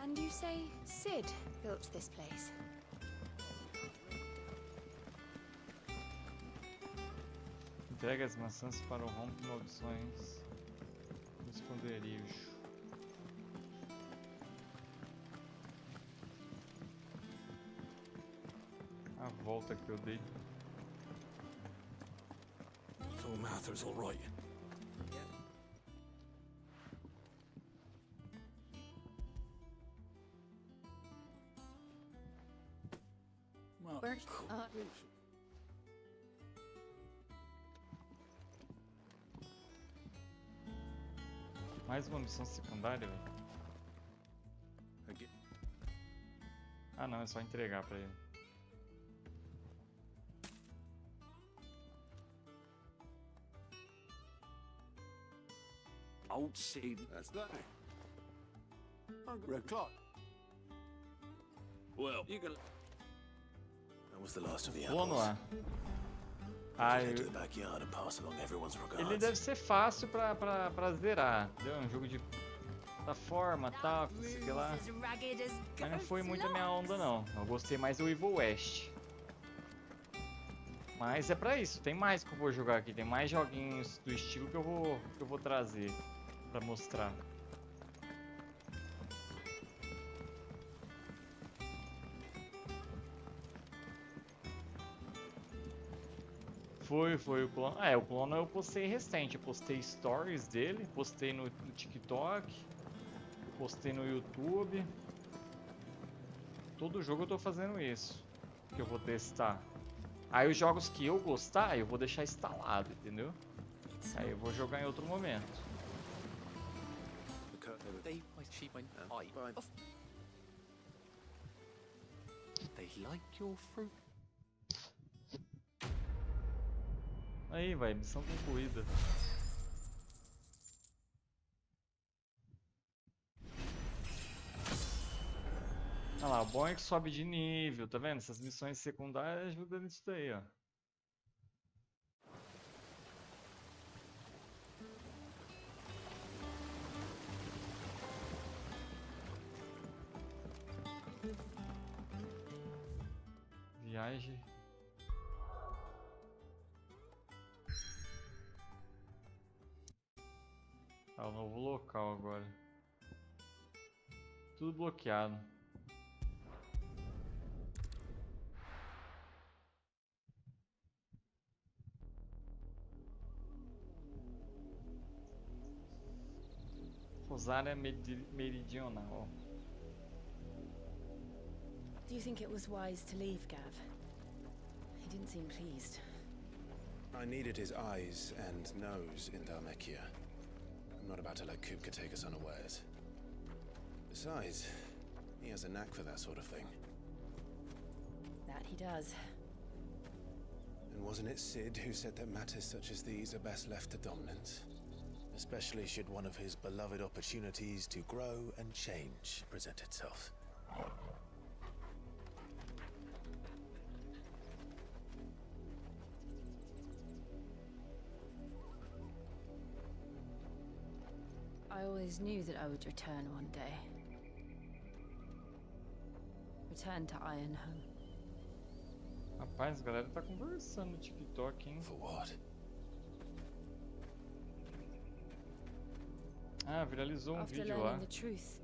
Speaker 18: And you say Sid built this place?
Speaker 4: Entregue as maçãs para o rompe maldições do esconderijo. A volta que eu dei.
Speaker 16: So Mather's all right.
Speaker 8: Well,
Speaker 18: Where's
Speaker 4: Mais uma missão secundária, velho. Ah não, é só entregar pra ele.
Speaker 3: Old Sid. That's that. Red clock.
Speaker 2: Well, you can. That was the last of the
Speaker 4: Vamos
Speaker 2: apples.
Speaker 4: lá. Ah,
Speaker 2: Head to the backyard and pass along everyone's regards.
Speaker 4: ele deve ser fácil pra zerar, entendeu? É um jogo de plataforma, tal, não sei o que lá. Mas não foi muito a minha onda não. Eu gostei mais do Evil West. Mas é pra isso, tem mais que eu vou jogar aqui, tem mais joguinhos do estilo que eu vou trazer pra mostrar. Foi o plano. É, o plano eu postei recente. Eu postei stories dele, postei no TikTok, postei no YouTube. Todo jogo eu tô fazendo isso. Que eu vou testar. Aí os jogos que eu gostar, eu vou deixar instalado, entendeu? Aí eu vou jogar em outro momento.
Speaker 8: They like your fruit.
Speaker 4: Aí, vai, missão concluída. Olha lá, o bom é que sobe de nível, tá vendo? Essas missões secundárias ajudam nisso daí, ó. Viagem. Tá, o novo local agora. Tudo bloqueado. Rosária Meridional.
Speaker 1: Do you think it was wise to leave, Gav? He didn't seem pleased.
Speaker 2: I needed his eyes and nose in Dhalmekia. I'm not about to let Kupka take us unawares. Besides, he has a knack for that sort of thing.
Speaker 6: That he does.
Speaker 2: And wasn't it Sid who said that matters such as these are best left to dominance? Especially should one of his beloved opportunities to grow and change present itself.
Speaker 6: I always knew that I would return one day. Return to Ironhome.
Speaker 4: Rapaz, a galera tá conversando no TikTok, hein?
Speaker 2: For what?
Speaker 4: Ah, viralizou
Speaker 6: After
Speaker 4: vídeo lá.
Speaker 6: learning the truth,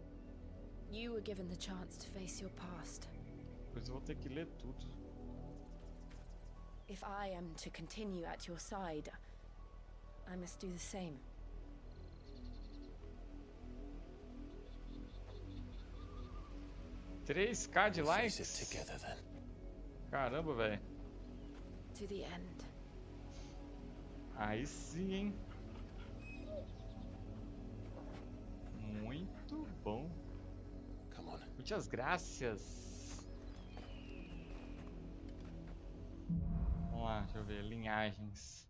Speaker 6: you were given the chance to face your past.
Speaker 4: Pois eu vou ter que ler tudo.
Speaker 6: If I am to continue at your side, I must do the same.
Speaker 4: 3k de likes? Caramba, velho.
Speaker 6: To the end.
Speaker 4: Aí sim, hein? Muito bom. Muitas graças. Vamos lá, deixa eu ver. Linhagens.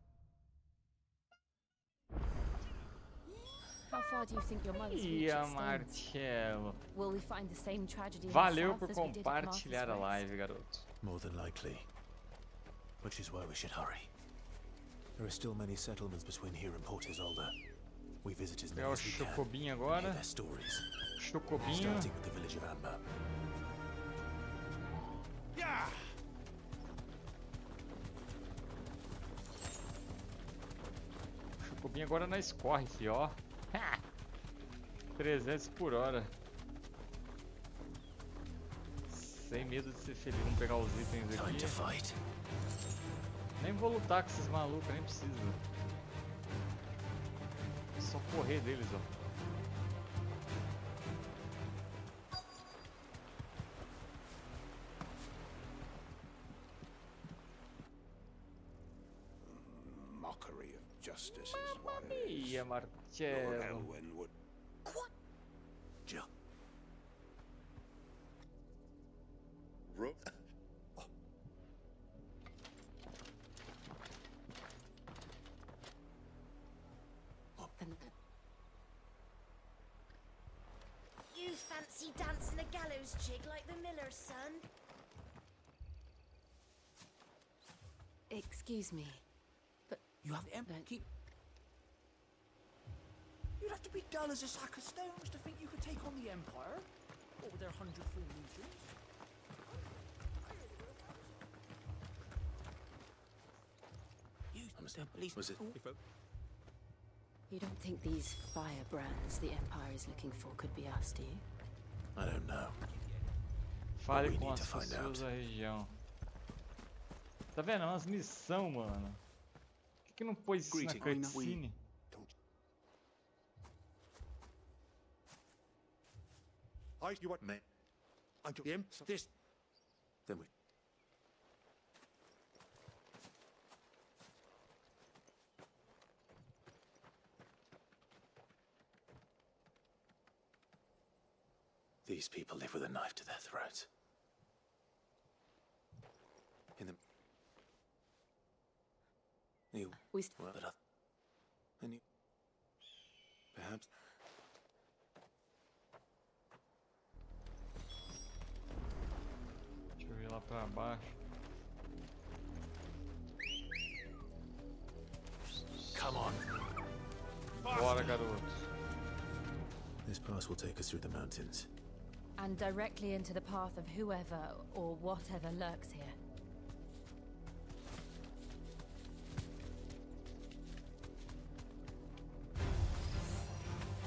Speaker 6: How far do you think your mother's reach
Speaker 4: Ia,
Speaker 6: extends?
Speaker 4: Marcelo.
Speaker 6: Will we find the same tragedy in the
Speaker 4: Valeu
Speaker 6: south
Speaker 4: por
Speaker 6: as we did at Martha's
Speaker 4: compartilhar a
Speaker 6: Rest?
Speaker 4: live, garoto.
Speaker 2: More than likely. Which is why we should hurry. There are still many settlements between here and Port Isolde. We visit as many
Speaker 4: Pegar o
Speaker 2: as we can.
Speaker 4: Chocobinho
Speaker 2: and hear
Speaker 4: agora.
Speaker 2: their stories.
Speaker 4: Chocobinho.
Speaker 2: Starting with the village of Amber.
Speaker 12: Yeah!
Speaker 4: Chocobinho agora nós corre, fi, ó. 300 por hora. Sem medo de ser feliz. Vamos pegar os itens aqui. Nem vou lutar com esses malucos, nem preciso. É só correr deles, ó.
Speaker 3: Mockery of justice is what it is.
Speaker 4: Ia,
Speaker 3: Lord
Speaker 4: Marcelo.
Speaker 3: Elwyn would...
Speaker 2: Jill.
Speaker 19: You fancy dancing a gallows jig like the miller's son?
Speaker 6: Excuse me, but
Speaker 12: You have the Empire. You'd have to be dull as a sack of stones to think you could take on the Empire. What with their 100 full legions?
Speaker 2: Was it?
Speaker 6: you don't think these firebrands the Empire is looking for could be us, do you?
Speaker 2: I don't know.
Speaker 4: Fale
Speaker 2: we
Speaker 4: com
Speaker 2: need
Speaker 4: as
Speaker 2: to find
Speaker 4: pessoas
Speaker 2: out.
Speaker 4: da região. Tá vendo? É umas missão, mano. Por que não pôs isso na
Speaker 3: Greeting.
Speaker 4: cutscene?
Speaker 12: You what, man? I took him. This.
Speaker 2: Then we... These people live with a knife to their throats. In the... You... Well, but and you... Perhaps...
Speaker 4: Deixa eu ir lá pra baixo.
Speaker 2: Come on.
Speaker 4: Bora, garoto.
Speaker 2: This pass will take us through the mountains.
Speaker 6: And directly into the path of whoever or whatever lurks here.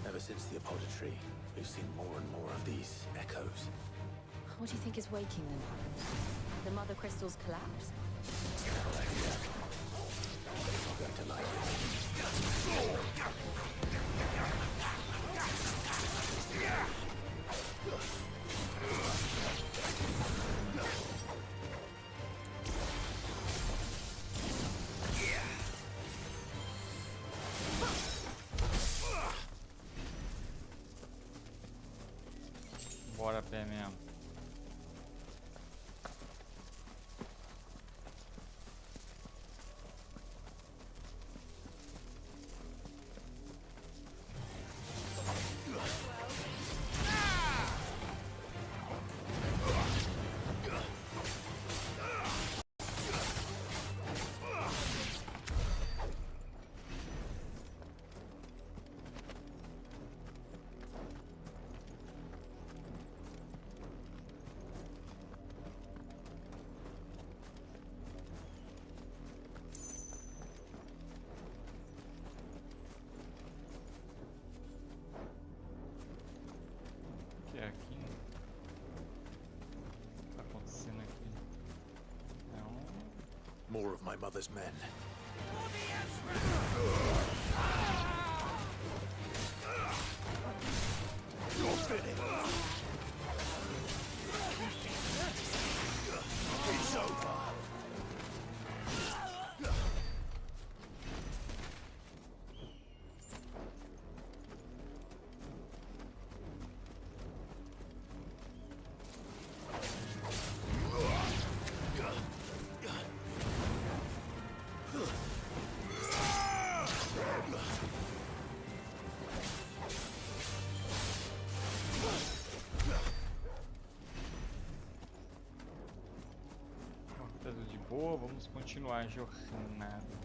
Speaker 2: Ever since the apodatory, we've seen more and more of these echoes.
Speaker 6: What do you think is waking them? The mother crystals collapse?
Speaker 2: You're going to like it.
Speaker 4: Bora a pé mesmo. Que é aqui? O que tá acontecendo aqui? Não.
Speaker 2: More of my mother's men. You're finished. It's over.
Speaker 4: Tudo de boa, vamos continuar a jornada.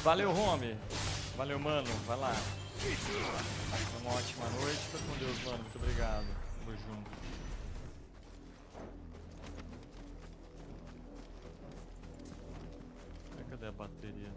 Speaker 4: Valeu, Home. Valeu, mano. Vai lá. Uma ótima noite. Fica com Deus, mano. Muito obrigado. Tamo junto. Cadê a bateria?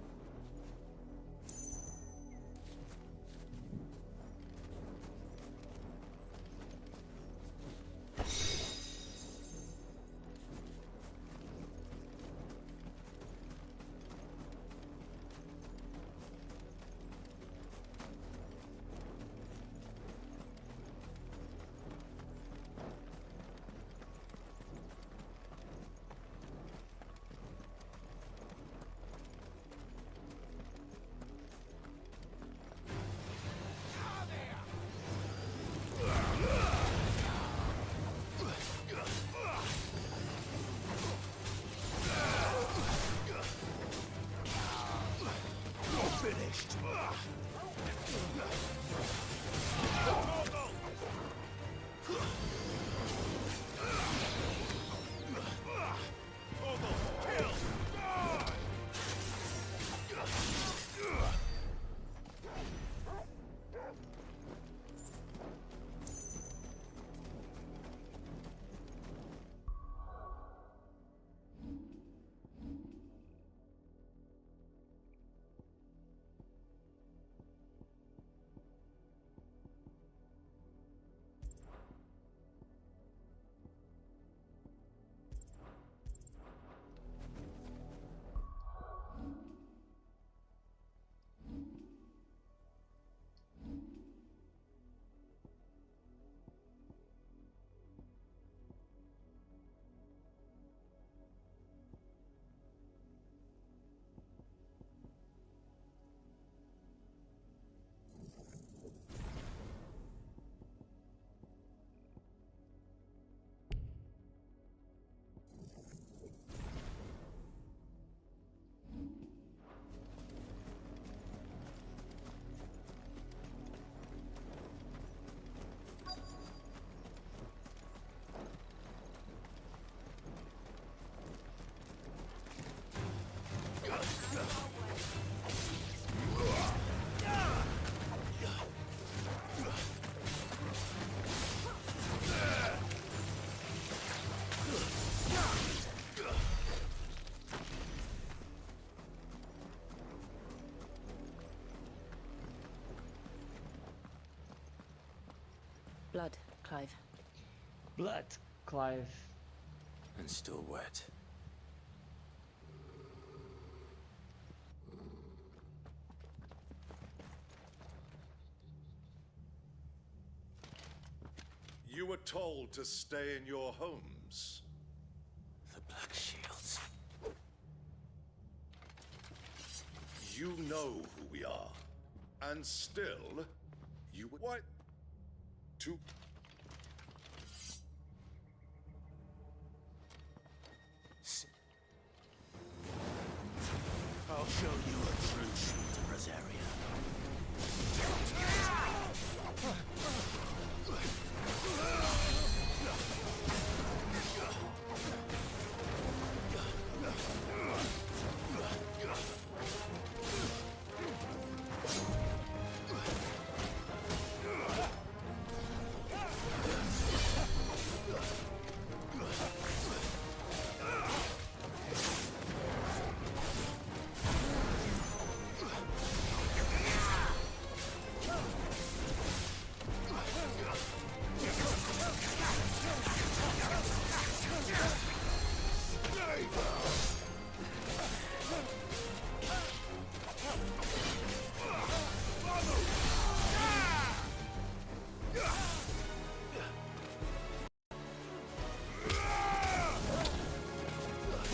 Speaker 1: Blood, Clive.
Speaker 4: Blood, Clive.
Speaker 2: And still wet.
Speaker 20: You were told to stay in your homes.
Speaker 2: The Black Shields.
Speaker 20: You know who we are. And still, you would... What? To...
Speaker 2: I'll show you a true shield of Rosaria.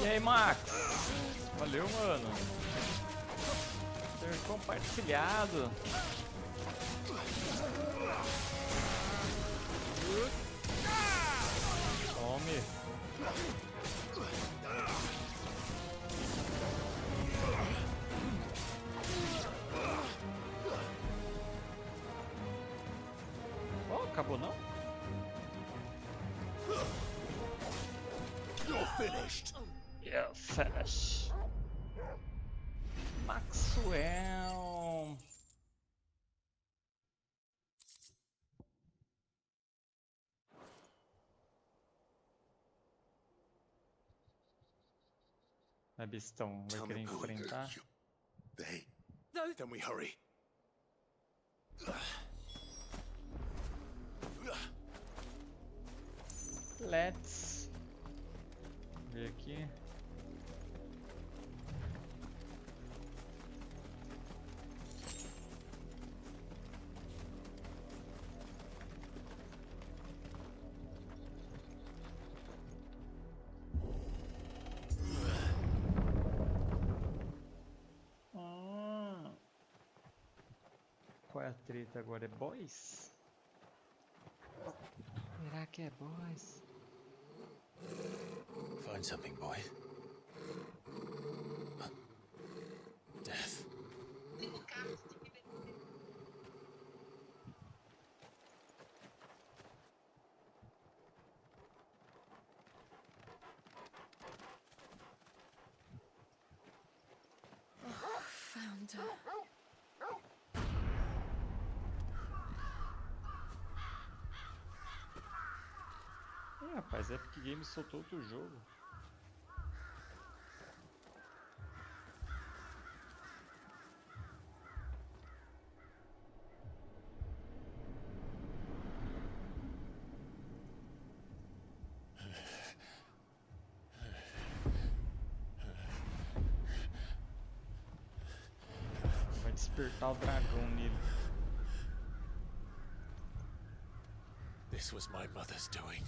Speaker 4: E aí, Max? Valeu, mano. Ter compartilhado. Tome. Oh, acabou não?
Speaker 20: You're finished.
Speaker 4: Yeah, finish. Maxwell. É bestão, vai querer enfrentar.
Speaker 20: They.
Speaker 10: No.
Speaker 20: Then we hurry.
Speaker 4: Let's ver aqui. Qual é a treta agora? É boys? Será que é boys?
Speaker 2: Find something, boy. Death.
Speaker 6: Found her.
Speaker 4: Rapaz, Epic Games soltou outro jogo. Vai despertar o dragão nele.
Speaker 2: This was my mother's doing.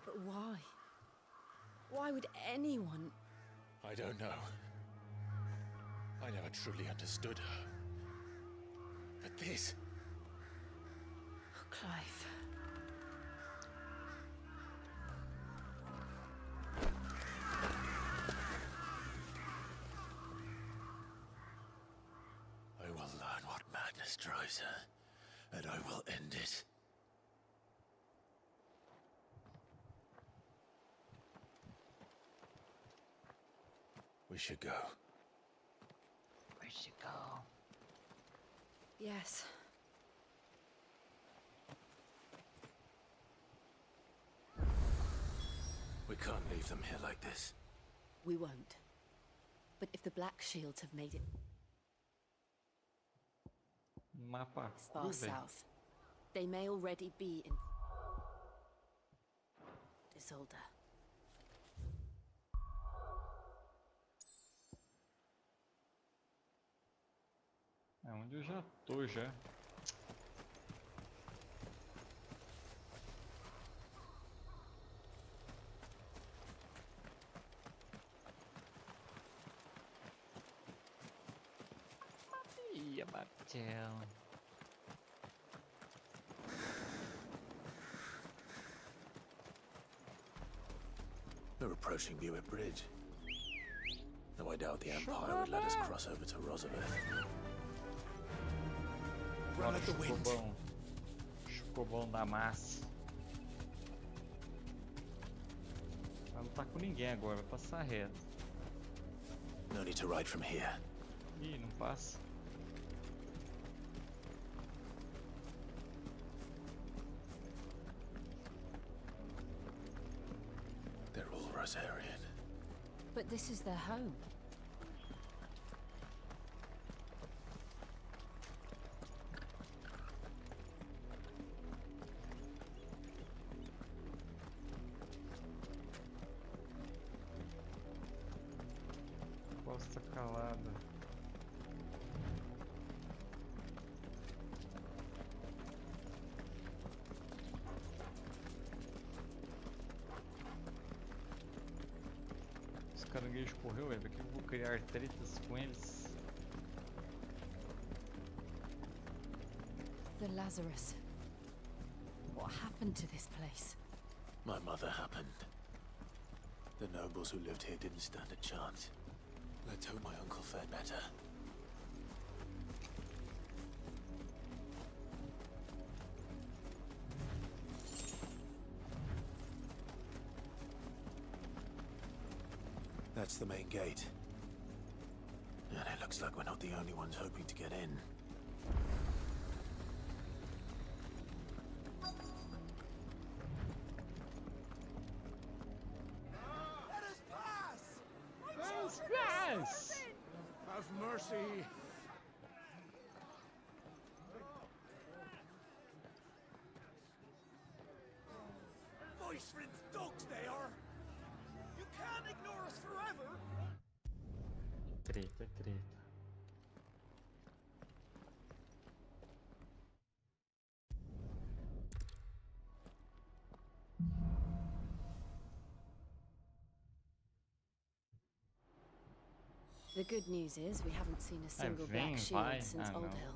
Speaker 1: But why? Why would anyone?
Speaker 2: I don't know. I never truly understood her. But this...
Speaker 1: Oh, Clive.
Speaker 2: I will learn what madness drives her, and I will end it. We should go.
Speaker 4: We should go.
Speaker 1: Yes.
Speaker 2: We can't leave them here like this.
Speaker 1: We won't. But if the Black Shields have made it...
Speaker 4: Mapa
Speaker 10: Far
Speaker 4: cru, velho.
Speaker 10: south. They may already be in Isolda.
Speaker 4: É onde eu já tô já. Ia, Bartel.
Speaker 2: We're approaching Buick Bridge. Though I doubt the Empire would let us cross over to Rosabeth.
Speaker 4: Bora, Chocobão. Chocobão da massa. Vai lutar com ninguém agora, vai passar reto.
Speaker 2: No need to ride from here.
Speaker 4: Ih, não passa.
Speaker 2: They're all Rosarian.
Speaker 1: But this is their home.
Speaker 4: Costa calada. Os caranguejos correu, velho. Por que eu vou criar tretas com eles?
Speaker 1: The Lazarus. What happened to this place?
Speaker 2: My mother happened. The nobles who lived here didn't stand a chance. Let's hope my uncle fared better. That's the main gate. And it looks like we're not the only ones hoping to get in.
Speaker 3: Let us pass!
Speaker 4: Let us pass!
Speaker 3: Have mercy! Voice friends, dogs they are! You can't ignore us forever!
Speaker 4: Treta, treta.
Speaker 1: The good news is we haven't seen a single black shield since Old Hill.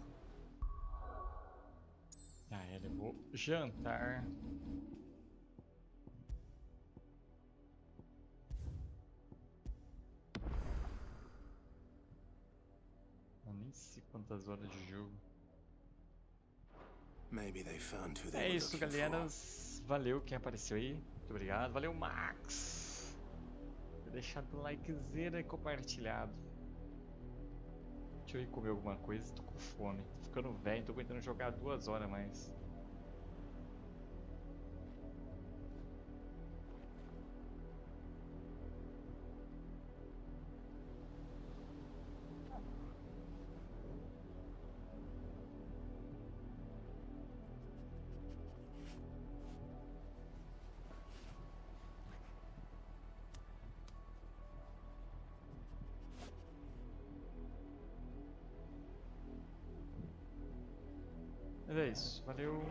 Speaker 4: Já era, eu vou jantar. Eu nem sei quantas horas de jogo.
Speaker 2: Maybe they found who they
Speaker 4: É
Speaker 2: were
Speaker 4: isso,
Speaker 2: looking
Speaker 4: galera.
Speaker 2: for.
Speaker 4: Valeu quem apareceu aí. Muito obrigado. Valeu, Max. Vou deixar o likezera e compartilhado. Deixa eu ir comer alguma coisa. Tô com fome. Tô ficando velho. Tô aguentando jogar 2 horas mais. Mas é isso. Valeu.